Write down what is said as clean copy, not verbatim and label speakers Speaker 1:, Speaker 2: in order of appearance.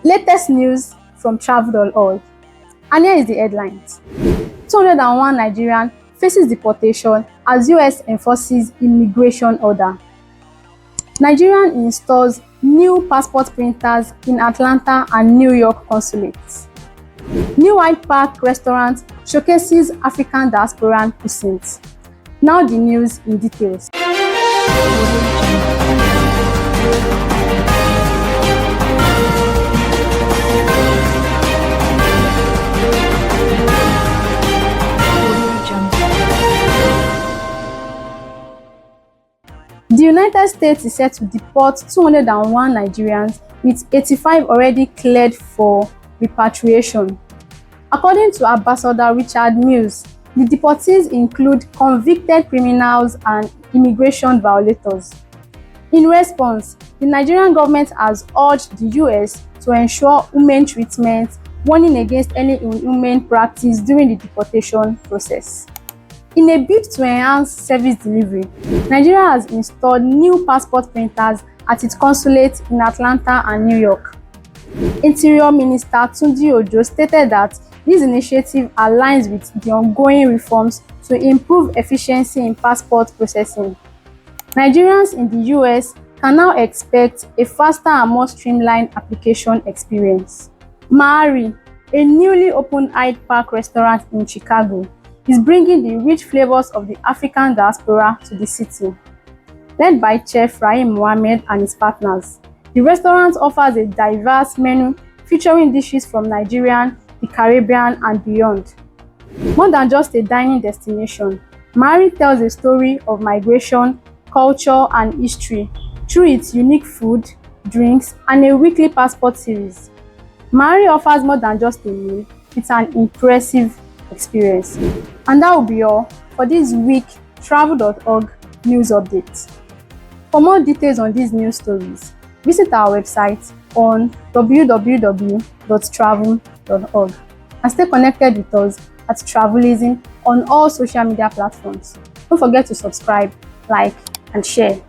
Speaker 1: Latest news from Travul. And here is the headlines. 201 Nigerian faces deportation as US enforces immigration order. Nigerian installs new passport printers in Atlanta and New York consulates. New Hyde Park restaurant showcases African diaspora cuisines. Now the news in details. The United States is set to deport 201 Nigerians, with 85 already cleared for repatriation. According to Ambassador Richard Mills, the deportees include convicted criminals and immigration violators. In response, the Nigerian government has urged the US to ensure humane treatment, warning against any inhumane practice during the deportation process. In a bid to enhance service delivery, Nigeria has installed new passport printers at its consulates in Atlanta and New York. Interior Minister Tunji Ojo stated that this initiative aligns with the ongoing reforms to improve efficiency in passport processing. Nigerians in the US can now expect a faster and more streamlined application experience. Mahari, a newly opened Hyde Park restaurant in Chicago, is bringing the rich flavors of the African diaspora to the city. Led by Chef Rahim Mohammed and his partners, the restaurant offers a diverse menu featuring dishes from Nigeria, the Caribbean, and beyond. More than just a dining destination, Mahari tells a story of migration, culture, and history through its unique food, drinks, and a weekly passport series. Mahari offers more than just a meal, it's an impressive experience. And that will be all for this week Travul.org news update. For more details on these news stories, visit our website on www.travul.org and stay connected with us at Travulism on all social media platforms. Don't forget to subscribe, like, and share.